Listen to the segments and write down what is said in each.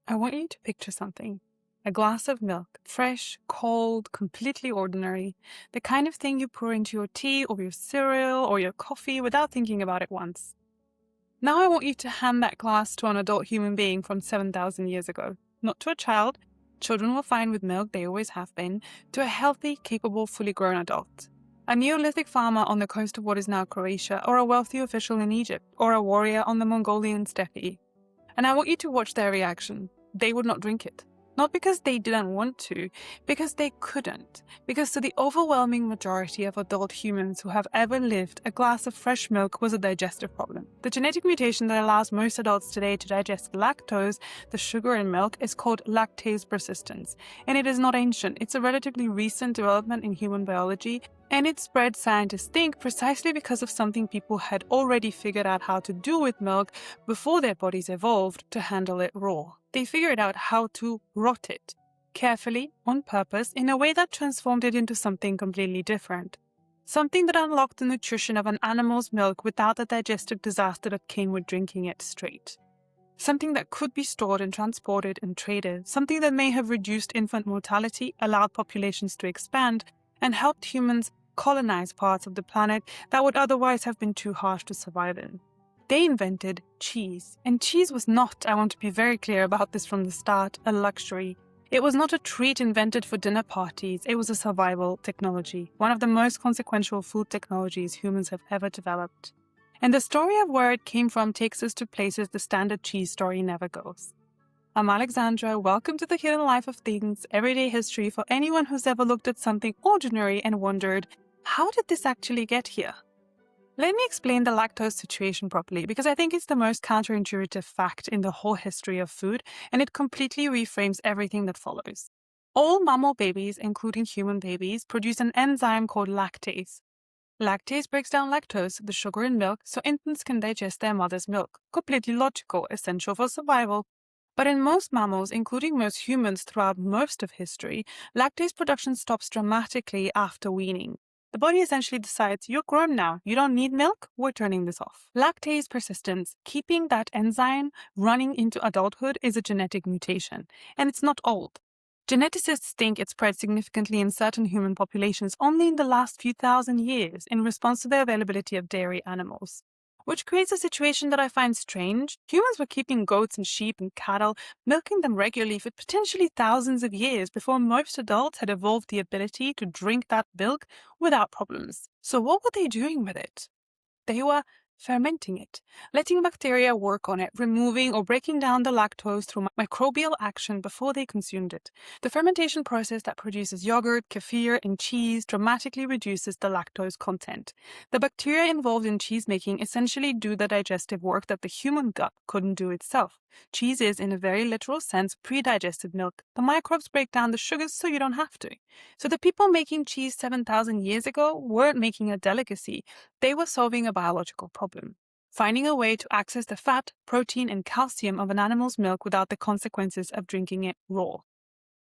I want you to picture something. A glass of milk, fresh, cold, completely ordinary. The kind of thing you pour into your tea or your cereal or your coffee without thinking about it once. Now I want you to hand that glass to an adult human being from 7,000 years ago. Not to a child. Children were fine with milk, they always have been. To a healthy, capable, fully grown adult. A Neolithic farmer on the coast of what is now Croatia, or a wealthy official in Egypt, or a warrior on the Mongolian steppe. And I want you to watch their reaction. They would not drink it. Not because they didn't want to, because they couldn't. Because to the overwhelming majority of adult humans who have ever lived, a glass of fresh milk was a digestive problem. The genetic mutation that allows most adults today to digest lactose, the sugar in milk, is called lactase persistence. And it is not ancient. It's a relatively recent development in human biology. And it spread, scientists think, precisely because of something people had already figured out how to do with milk before their bodies evolved to handle it raw. They figured out how to rot it, carefully, on purpose, in a way that transformed it into something completely different. Something that unlocked the nutrition of an animal's milk without the digestive disaster that came with drinking it straight. Something that could be stored and transported and traded. Something that may have reduced infant mortality, allowed populations to expand, and helped humans colonize parts of the planet that would otherwise have been too harsh to survive in. They invented cheese. And cheese was not, I want to be very clear about this from the start, a luxury. It was not a treat invented for dinner parties. It was a survival technology, one of the most consequential food technologies humans have ever developed. And the story of where it came from takes us to places the standard cheese story never goes. I'm Alexandra. Welcome to the Hidden Life of Things, everyday history for anyone who's ever looked at something ordinary and wondered, how did this actually get here? Let me explain the lactose situation properly, because I think it's the most counterintuitive fact in the whole history of food, and it completely reframes everything that follows. All mammal babies, including human babies, produce an enzyme called lactase. Lactase breaks down lactose, the sugar in milk, so infants can digest their mother's milk. Completely logical, essential for survival. But in most mammals, including most humans throughout most of history, lactase production stops dramatically after weaning. The body essentially decides, you're grown now, you don't need milk, we're turning this off. Lactase persistence, keeping that enzyme running into adulthood, is a genetic mutation. And it's not old. Geneticists think it spread significantly in certain human populations only in the last few thousand years in response to the availability of dairy animals. Which creates a situation that I find strange. Humans were keeping goats and sheep and cattle, milking them regularly for potentially thousands of years before most adults had evolved the ability to drink that milk without problems. So what were they doing with it? They were fermenting it, letting bacteria work on it, removing or breaking down the lactose through microbial action before they consumed it. The fermentation process that produces yogurt, kefir, and cheese dramatically reduces the lactose content. The bacteria involved in cheese making essentially do the digestive work that the human gut couldn't do itself. Cheese is, in a very literal sense, pre-digested milk. The microbes break down the sugars so you don't have to. So the people making cheese 7,000 years ago weren't making a delicacy. They were solving a biological problem, finding a way to access the fat, protein, and calcium of an animal's milk without the consequences of drinking it raw.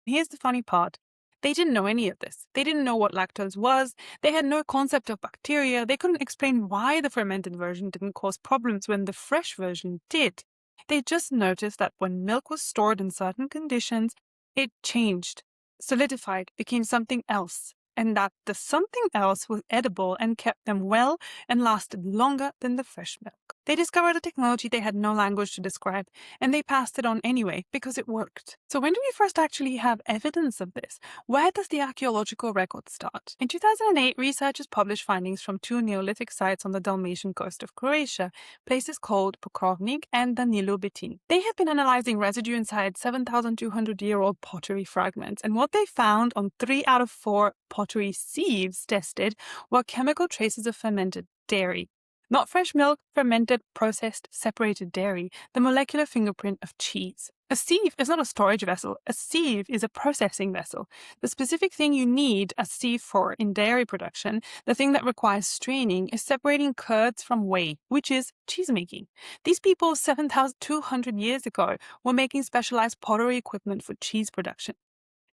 Here's the funny part. They didn't know any of this. They didn't know what lactose was. They had no concept of bacteria. They couldn't explain why the fermented version didn't cause problems when the fresh version did. They just noticed that when milk was stored in certain conditions, it changed, solidified, became something else, and that the something else was edible and kept them well and lasted longer than the fresh milk. They discovered a technology they had no language to describe, and they passed it on anyway because it worked. So when do we first actually have evidence of this? Where does the archaeological record start? In 2008, researchers published findings from two Neolithic sites on the Dalmatian coast of Croatia, places called Pokrovnik and Danilo Betin. They have been analyzing residue inside 7,200-year-old pottery fragments, and what they found on 3 out of 4 pottery sieves tested were chemical traces of fermented dairy. Not fresh milk, fermented, processed, separated dairy, the molecular fingerprint of cheese. A sieve is not a storage vessel. A sieve is a processing vessel. The specific thing you need a sieve for in dairy production, the thing that requires straining, is separating curds from whey, which is cheese making. These people 7,200 years ago were making specialized pottery equipment for cheese production.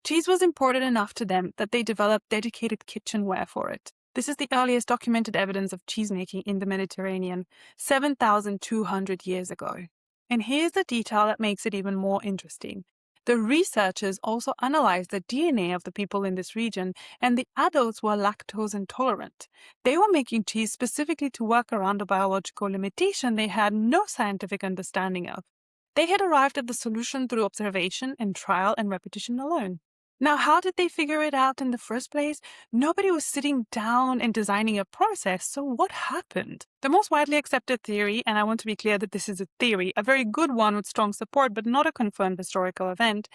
Cheese was important enough to them that they developed dedicated kitchenware for it. This is the earliest documented evidence of cheesemaking in the Mediterranean, 7,200 years ago. And here's the detail that makes it even more interesting. The researchers also analyzed the DNA of the people in this region, and the adults were lactose intolerant. They were making cheese specifically to work around a biological limitation they had no scientific understanding of. They had arrived at the solution through observation and trial and repetition alone. Now, how did they figure it out in the first place? Nobody was sitting down and designing a process, so what happened? The most widely accepted theory, and I want to be clear that this is a theory, a very good one with strong support but not a confirmed historical event,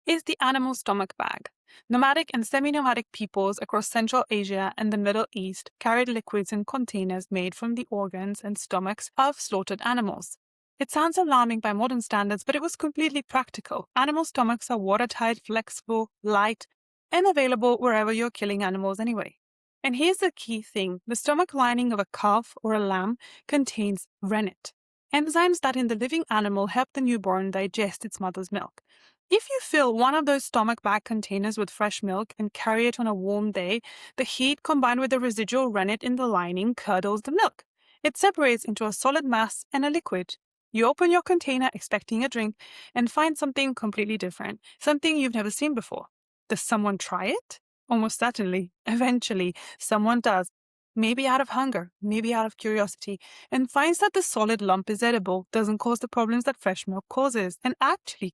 is the animal stomach bag. Nomadic and semi-nomadic peoples across Central Asia and the Middle East carried liquids in containers made from the organs and stomachs of slaughtered animals. It sounds alarming by modern standards, but it was completely practical. Animal stomachs are watertight, flexible, light, and available wherever you're killing animals anyway. And here's the key thing. The stomach lining of a calf or a lamb contains rennet, enzymes that in the living animal help the newborn digest its mother's milk. If you fill one of those stomach bag containers with fresh milk and carry it on a warm day, the heat combined with the residual rennet in the lining curdles the milk. It separates into a solid mass and a liquid. You open your container expecting a drink and find something completely different, something you've never seen before. Does someone try it? Almost certainly. Eventually, someone does. Maybe out of hunger, maybe out of curiosity, and finds that the solid lump is edible, doesn't cause the problems that fresh milk causes, and actually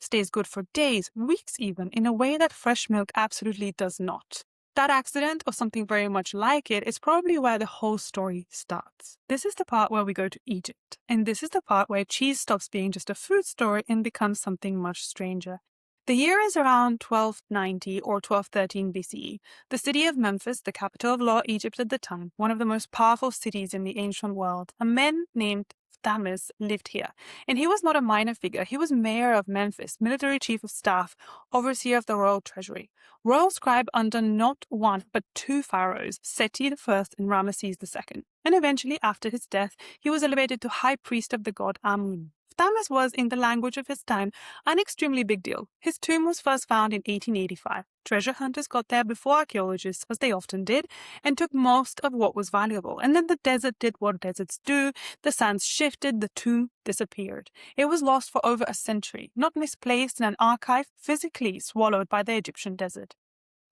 stays good for days, weeks even, in a way that fresh milk absolutely does not. That accident, or something very much like it, is probably where the whole story starts. This is the part where we go to Egypt, and this is the part where cheese stops being just a food story and becomes something much stranger. The year is around 1290 or 1213 BCE. The city of Memphis, the capital of Lower Egypt at the time, one of the most powerful cities in the ancient world, a man named Thutmose lived here. And he was not a minor figure. He was mayor of Memphis, military chief of staff, overseer of the royal treasury, royal scribe under not one but two pharaohs, Seti I and Ramesses II. And eventually, after his death, he was elevated to high priest of the god Amun. Thutmose was, in the language of his time, an extremely big deal. His tomb was first found in 1885. Treasure hunters got there before archaeologists, as they often did, and took most of what was valuable. And then the desert did what deserts do. The sands shifted, the tomb disappeared. It was lost for over a century, not misplaced in an archive, physically swallowed by the Egyptian desert.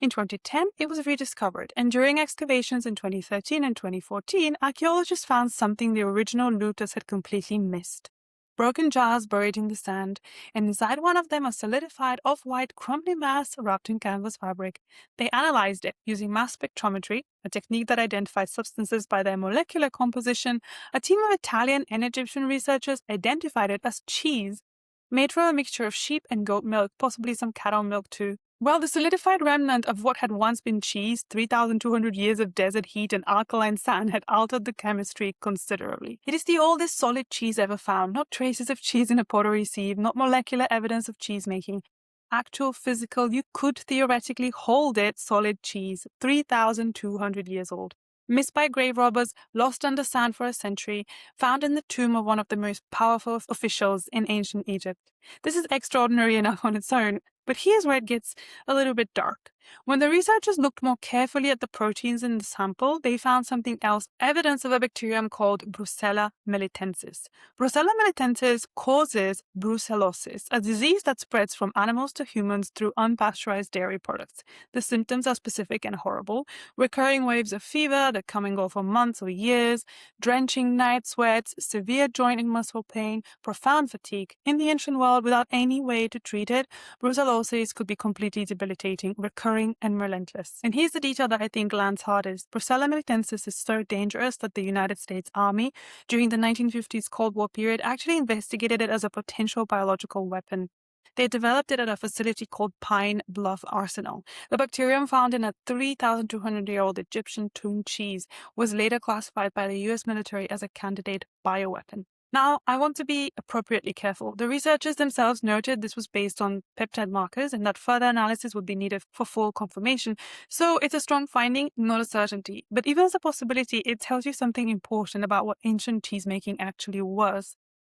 In 2010, it was rediscovered, and during excavations in 2013 and 2014, archaeologists found something the original looters had completely missed. Broken jars buried in the sand, and inside one of them a solidified off-white crumbly mass wrapped in canvas fabric. They analyzed it using mass spectrometry, a technique that identifies substances by their molecular composition. A team of Italian and Egyptian researchers identified it as cheese, made from a mixture of sheep and goat milk, possibly some cattle milk too. Well, the solidified remnant of what had once been cheese, 3,200 years of desert heat and alkaline sand, had altered the chemistry considerably. It is the oldest solid cheese ever found, not traces of cheese in a pottery sieve, not molecular evidence of cheese making. Actual physical, you could theoretically hold it, solid cheese, 3,200 years old. Missed by grave robbers, lost under sand for a century, found in the tomb of one of the most powerful officials in ancient Egypt. This is extraordinary enough on its own, but here's where it gets a little bit dark. When the researchers looked more carefully at the proteins in the sample, they found something else, evidence of a bacterium called Brucella melitensis. Brucella melitensis causes brucellosis, a disease that spreads from animals to humans through unpasteurized dairy products. The symptoms are specific and horrible: recurring waves of fever that come and go for months or years, drenching night sweats, severe joint and muscle pain, profound fatigue. In the ancient world, without any way to treat it, brucellosis could be completely debilitating, recurring and relentless. And here's the detail that I think lands hardest. Brucella melitensis is so dangerous that the United States Army, during the 1950s Cold War period, actually investigated it as a potential biological weapon. They developed it at a facility called Pine Bluff Arsenal. The bacterium found in a 3,200-year-old Egyptian tomb cheese was later classified by the US military as a candidate bioweapon. Now, I want to be appropriately careful. The researchers themselves noted this was based on peptide markers and that further analysis would be needed for full confirmation. So it's a strong finding, not a certainty. But even as a possibility, it tells you something important about what ancient cheesemaking actually was.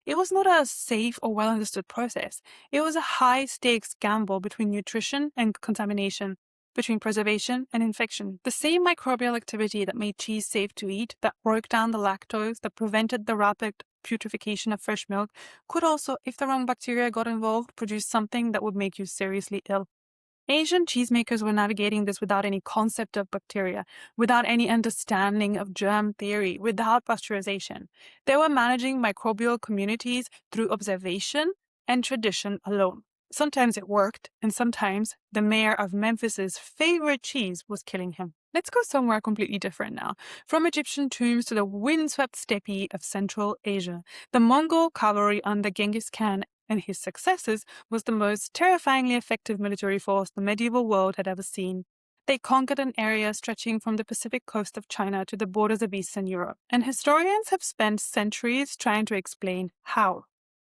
It was not a safe or well-understood process. It was a high-stakes gamble between nutrition and contamination, between preservation and infection. The same microbial activity that made cheese safe to eat, that broke down the lactose, that prevented the rapid putrefaction of fresh milk, could also, if the wrong bacteria got involved, produce something that would make you seriously ill. Asian cheesemakers were navigating this without any concept of bacteria, without any understanding of germ theory, without pasteurization. They were managing microbial communities through observation and tradition alone. Sometimes it worked, and sometimes the mayor of Memphis's favorite cheese was killing him. Let's go somewhere completely different now. From Egyptian tombs to the windswept steppe of Central Asia, the Mongol cavalry under Genghis Khan and his successors was the most terrifyingly effective military force the medieval world had ever seen. They conquered an area stretching from the Pacific coast of China to the borders of Eastern Europe, and historians have spent centuries trying to explain how.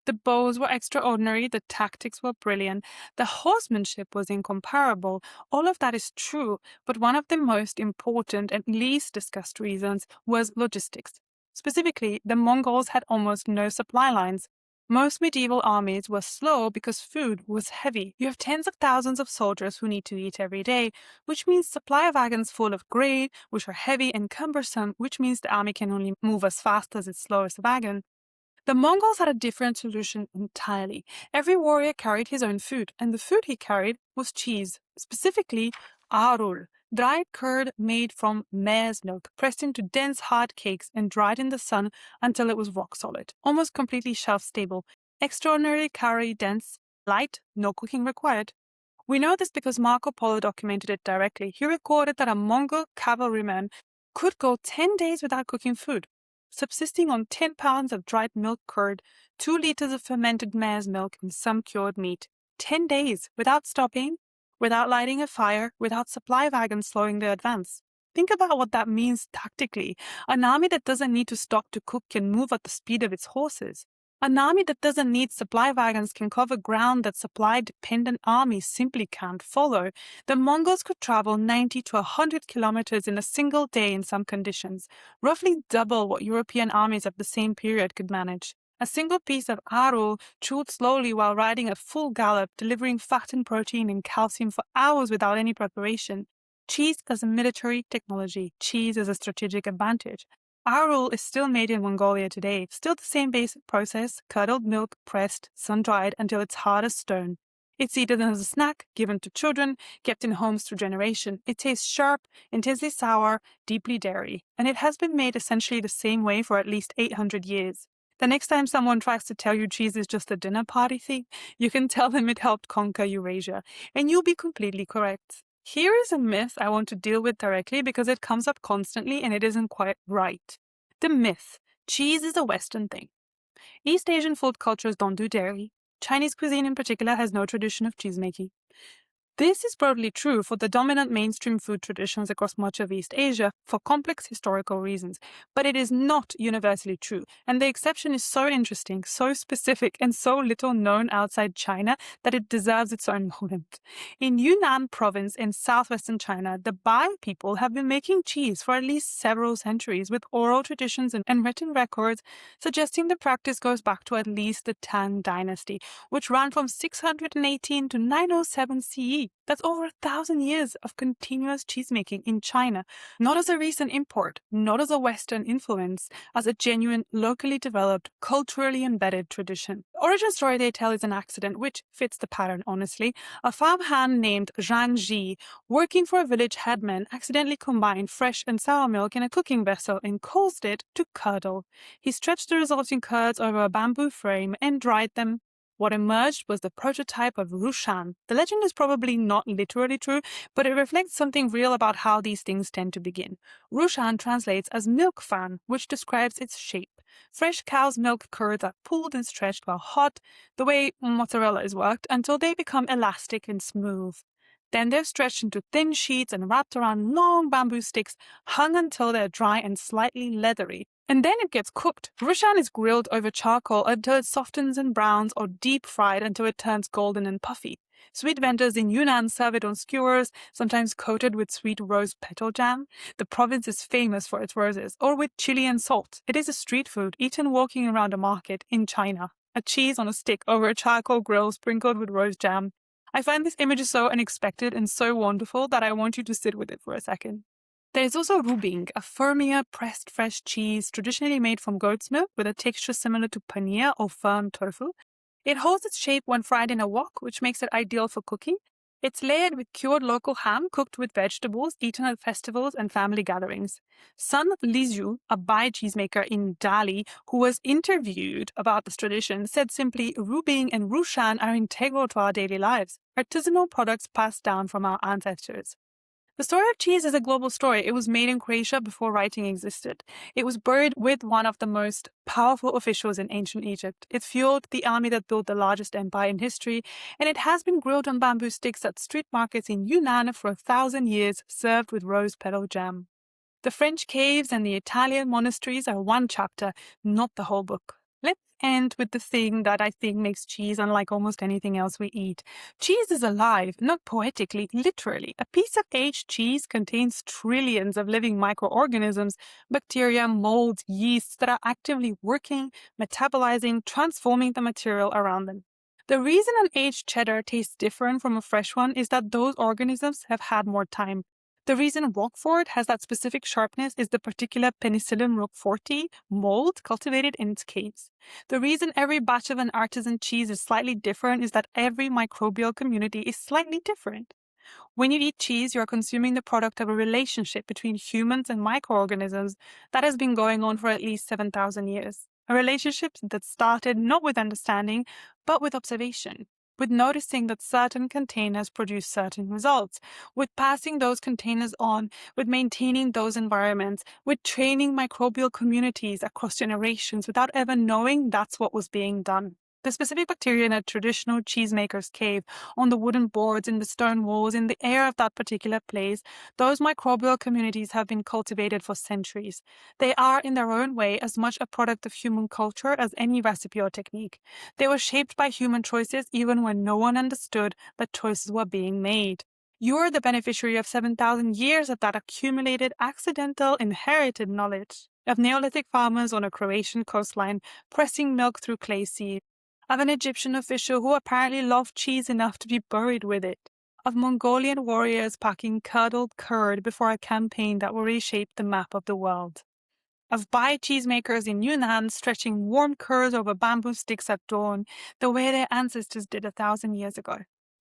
The bows were extraordinary, the tactics were brilliant, the horsemanship was incomparable. All of that is true, but one of the most important and least discussed reasons was logistics. Specifically, the Mongols had almost no supply lines. Most medieval armies were slow because food was heavy. You have tens of thousands of soldiers who need to eat every day, which means supply wagons full of grain, which are heavy and cumbersome, which means the army can only move as fast as its slowest wagon. The Mongols had a different solution entirely. Every warrior carried his own food, and the food he carried was cheese, specifically arul, dried curd made from mare's milk, pressed into dense hard cakes and dried in the sun until it was rock solid, almost completely shelf-stable, extraordinarily calorie-dense, light, no cooking required. We know this because Marco Polo documented it directly. He recorded that a Mongol cavalryman could go 10 days without cooking food, subsisting on 10 pounds of dried milk curd, 2 liters of fermented mare's milk, and some cured meat. 10 days, without stopping, without lighting a fire, without supply wagons slowing their advance. Think about what that means tactically. An army that doesn't need to stop to cook can move at the speed of its horses. An army that doesn't need supply wagons can cover ground that supply-dependent armies simply can't follow. The Mongols could travel 90 to 100 kilometers in a single day in some conditions, roughly double what European armies of the same period could manage. A single piece of arul chewed slowly while riding at full gallop, delivering fat and protein and calcium for hours without any preparation. Cheese as a military technology, cheese as a strategic advantage. Arul is still made in Mongolia today, still the same basic process, curdled milk, pressed, sun-dried until it's hard as stone. It's eaten as a snack, given to children, kept in homes through generation. It tastes sharp, intensely sour, deeply dairy, and it has been made essentially the same way for at least 800 years. The next time someone tries to tell you cheese is just a dinner party thing, you can tell them it helped conquer Eurasia, and you'll be completely correct. Here is a myth I want to deal with directly because it comes up constantly and it isn't quite right. The myth: cheese is a Western thing. East Asian food cultures don't do dairy. Chinese cuisine in particular has no tradition of cheesemaking. This is broadly true for the dominant mainstream food traditions across much of East Asia for complex historical reasons, but it is not universally true, and the exception is so interesting, so specific, and so little known outside China that it deserves its own moment. In Yunnan province in southwestern China, the Bai people have been making cheese for at least several centuries, with oral traditions and written records suggesting the practice goes back to at least the Tang dynasty, which ran from 618 to 907 CE. That's over 1,000 years of continuous cheesemaking in China, not as a recent import, not as a Western influence, as a genuine, locally developed, culturally embedded tradition. The origin story they tell is an accident, which fits the pattern, honestly. A farmhand named Zhang Ji, working for a village headman, accidentally combined fresh and sour milk in a cooking vessel and caused it to curdle. He stretched the resulting curds over a bamboo frame and dried them. What emerged was the prototype of Rushan. The legend is probably not literally true, but it reflects something real about how these things tend to begin. Rushan translates as milk fan, which describes its shape. Fresh cow's milk curds are pulled and stretched while hot, the way mozzarella is worked, until they become elastic and smooth. Then they're stretched into thin sheets and wrapped around long bamboo sticks, hung until they're dry and slightly leathery. And then it gets cooked. Rushan is grilled over charcoal until it softens and browns, or deep fried until it turns golden and puffy. Sweet vendors in Yunnan serve it on skewers, sometimes coated with sweet rose petal jam. The province is famous for its roses, or with chili and salt. It is a street food eaten walking around a market in China. A cheese on a stick over a charcoal grill sprinkled with rose jam. I find this image so unexpected and so wonderful that I want you to sit with it for a second. There is also rubing, a firmer pressed fresh cheese traditionally made from goat's milk with a texture similar to paneer or firm tofu. It holds its shape when fried in a wok, which makes it ideal for cooking. It's layered with cured local ham cooked with vegetables, eaten at festivals and family gatherings. Sun Lizu, a Bai cheesemaker in Dali, who was interviewed about this tradition, said simply, rubing and rushan are integral to our daily lives, artisanal products passed down from our ancestors. The story of cheese is a global story. It was made in Croatia before writing existed. It was buried with one of the most powerful officials in ancient Egypt. It fueled the army that built the largest empire in history, and it has been grilled on bamboo sticks at street markets in Yunnan for 1,000 years, served with rose petal jam. The French caves and the Italian monasteries are one chapter, not the whole book. Let's end with the thing that I think makes cheese unlike almost anything else we eat. Cheese is alive, not poetically, literally. A piece of aged cheese contains trillions of living microorganisms, bacteria, molds, yeasts that are actively working, metabolizing, transforming the material around them. The reason an aged cheddar tastes different from a fresh one is that those organisms have had more time. The reason Roquefort has that specific sharpness is the particular Penicillium roqueforti mold cultivated in its caves. The reason every batch of an artisan cheese is slightly different is that every microbial community is slightly different. When you eat cheese, you are consuming the product of a relationship between humans and microorganisms that has been going on for at least 7,000 years. A relationship that started not with understanding, but with observation, with noticing that certain containers produce certain results, with passing those containers on, with maintaining those environments, with training microbial communities across generations without ever knowing that's what was being done. The specific bacteria in a traditional cheesemaker's cave, on the wooden boards, in the stone walls, in the air of that particular place, those microbial communities have been cultivated for centuries. They are, in their own way, as much a product of human culture as any recipe or technique. They were shaped by human choices even when no one understood that choices were being made. You are the beneficiary of 7,000 years of that accumulated, accidental, inherited knowledge. Of Neolithic farmers on a Croatian coastline pressing milk through clay sieves, of an Egyptian official who apparently loved cheese enough to be buried with it, of Mongolian warriors packing curdled curd before a campaign that will reshape the map of the world, of Bai cheesemakers in Yunnan stretching warm curds over bamboo sticks at dawn, the way their ancestors did 1,000 years ago.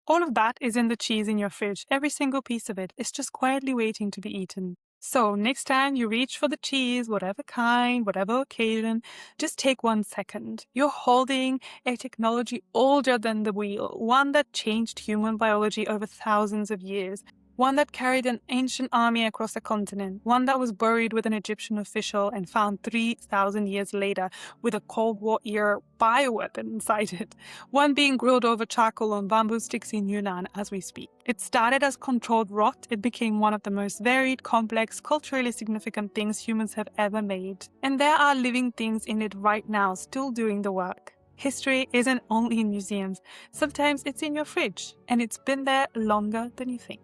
All of that is in the cheese in your fridge. Every single piece of it is just quietly waiting to be eaten. So next time you reach for the cheese, whatever kind, whatever occasion, just take 1 second. You're holding a technology older than the wheel, one that changed human biology over thousands of years, one that carried an ancient army across a continent, one that was buried with an Egyptian official and found 3,000 years later with a Cold War-era bioweapon inside it, one being grilled over charcoal on bamboo sticks in Yunnan as we speak. It started as controlled rot. It became one of the most varied, complex, culturally significant things humans have ever made. And there are living things in it right now, still doing the work. History isn't only in museums. Sometimes it's in your fridge, and it's been there longer than you think.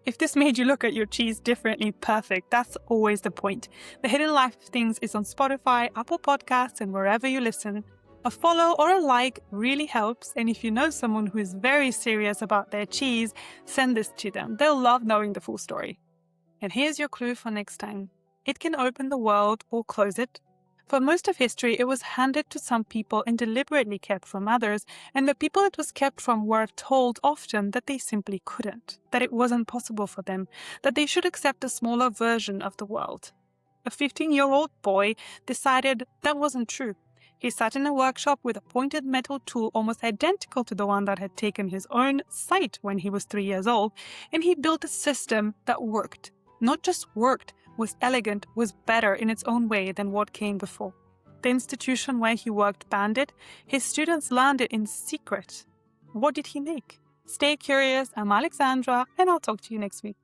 If this made you look at your cheese differently, perfect. That's always the point. The Hidden Life of Things is on Spotify, Apple Podcasts, and wherever you listen. A follow or a like really helps, and if you know someone who is very serious about their cheese, send this to them. They'll love knowing the full story. And here's your clue for next time. It can open the world or close it. For most of history, it was handed to some people and deliberately kept from others, and the people it was kept from were told often that they simply couldn't, that it wasn't possible for them, that they should accept a smaller version of the world. A 15-year-old boy decided that wasn't true. He sat in a workshop with a pointed metal tool almost identical to the one that had taken his own sight when he was 3 years old, and he built a system that worked. Not just worked, was elegant, was better in its own way than what came before. The institution where he worked banned it. His students learned it in secret. What did he make? Stay curious. I'm Alexandra, and I'll talk to you next week.